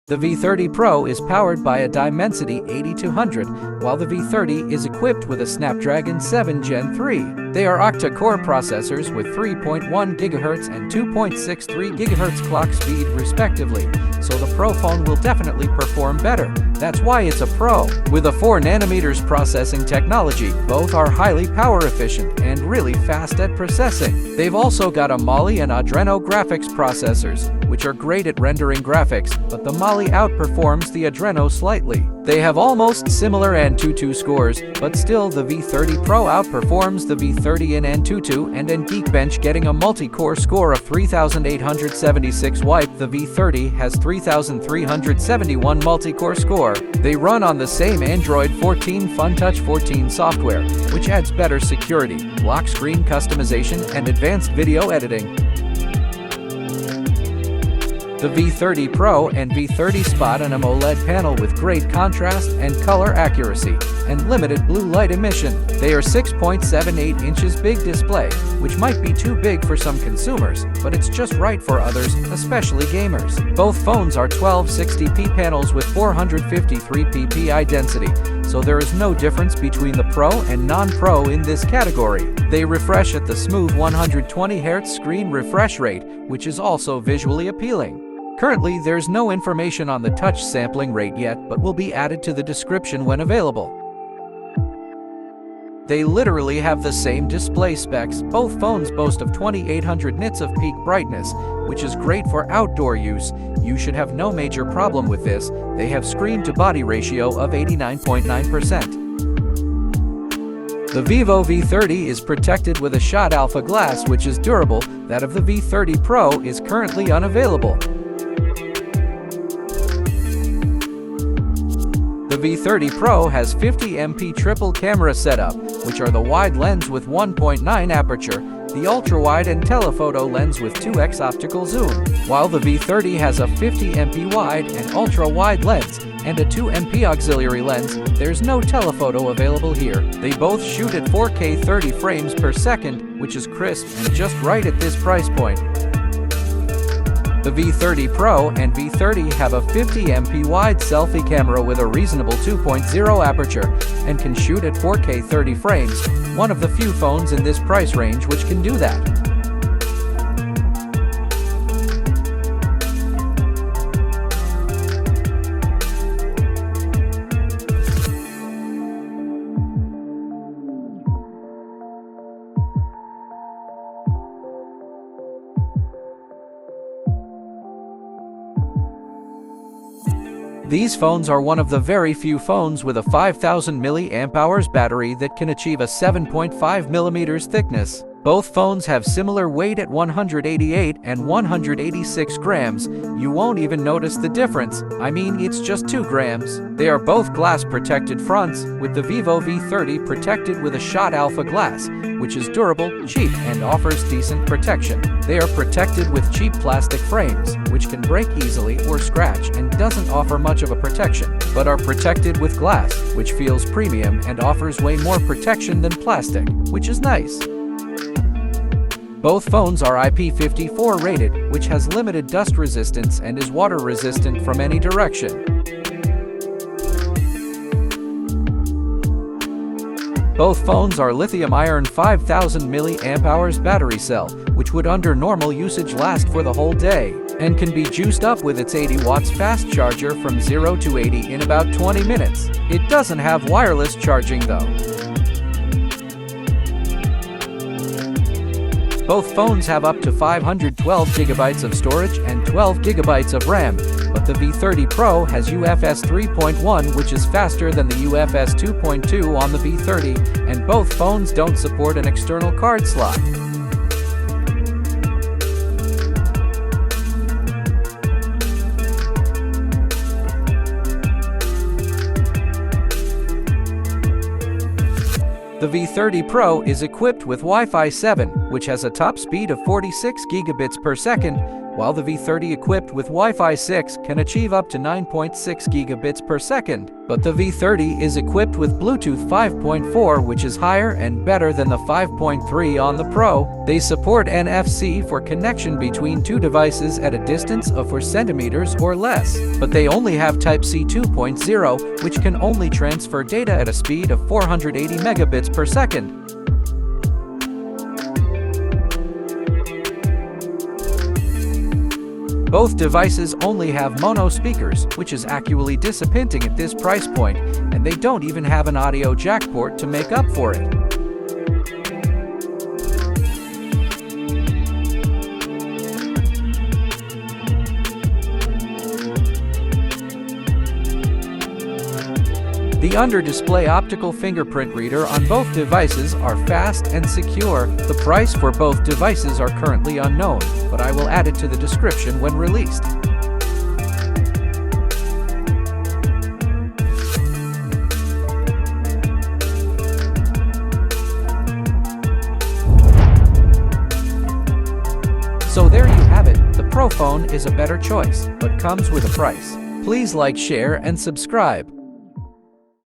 The V30 Pro is powered by a Dimensity 8200, while the V30 is equipped with a Snapdragon 7 Gen 3. They are octa-core processors with 3.1 GHz and 2.63 GHz clock speed respectively, so the Pro phone will definitely perform better. That's why it's a Pro. With a 4nm processing technology, both are highly power efficient and really fast at processing. They've also got a Mali and Adreno graphics processors, which are great at rendering graphics, but the Mali outperforms the Adreno slightly. They have almost similar Antutu scores, but still the V30 Pro outperforms the V30 in Antutu and in Geekbench, getting a multi-core score of 3,876 while the V30 has 3,371 multi-core score. They run on the same Android 14 FunTouch 14 software, which adds better security, lock screen customization, and advanced video editing. The V30 Pro and V30 spot an AMOLED panel with great contrast and color accuracy, and limited blue light emission. They are 6.78 inches big display, which might be too big for some consumers, but it's just right for others, especially gamers. Both phones are 1260p panels with 453 ppi density, so there is no difference between the Pro and non-Pro in this category. They refresh at the smooth 120Hz screen refresh rate, which is also visually appealing. Currently, there's no information on the touch sampling rate yet, but will be added to the description when available. They literally have the same display specs. Both phones boast of 2800 nits of peak brightness, which is great for outdoor use. You should have no major problem with this. They have screen-to-body ratio of 89.9%. The Vivo V30 is protected with a shot alpha glass, which is durable. That of the V30 Pro is currently unavailable. The V30 Pro has 50MP triple camera setup, which are the wide lens with 1.9 aperture, the ultra-wide and telephoto lens with 2x optical zoom, while the V30 has a 50MP wide and ultra-wide lens and a 2MP auxiliary lens. There's no telephoto available here. They both shoot at 4K 30 frames per second, which is crisp and just right at this price point. The V30 Pro and V30 have a 50MP wide selfie camera with a reasonable 2.0 aperture and can shoot at 4K 30 frames, one of the few phones in this price range which can do that. These phones are one of the very few phones with a 5000 mAh battery that can achieve a 7.5mm thickness. Both phones have similar weight at 188 and 186 grams. You won't even notice the difference. I mean, it's just 2 grams. They are both glass-protected fronts, with the Vivo V30 protected with a shot alpha glass, which is durable, cheap, and offers decent protection. They are protected with cheap plastic frames, which can break easily or scratch and doesn't offer much of a protection, but are protected with glass, which feels premium and offers way more protection than plastic, which is nice. Both phones are IP54 rated, which has limited dust resistance and is water resistant from any direction. Both phones are lithium-ion 5000 mAh battery cell, which would under normal usage last for the whole day, and can be juiced up with its 80 watts fast charger from 0 to 80 in about 20 minutes. It doesn't have wireless charging though. Both phones have up to 512 GB of storage and 12 GB of RAM, but the V30 Pro has UFS 3.1, which is faster than the UFS 2.2 on the V30, and both phones don't support an external card slot. The V30 Pro is equipped with Wi-Fi 7, which has a top speed of 46 gigabits per second, while the V30 equipped with Wi-Fi 6 can achieve up to 9.6 gigabits per second. But the V30 is equipped with Bluetooth 5.4, which is higher and better than the 5.3 on the Pro. They support NFC for connection between two devices at a distance of 4 centimeters or less, but they only have Type-C 2.0, which can only transfer data at a speed of 480 megabits per second. Both devices only have mono speakers, which is actually disappointing at this price point, and they don't even have an audio jack port to make up for it. The under-display optical fingerprint reader on both devices are fast and secure. The price for both devices are currently unknown, but I will add it to the description when released. So there you have it. The Pro phone is a better choice, but comes with a price. Please like, share, and subscribe.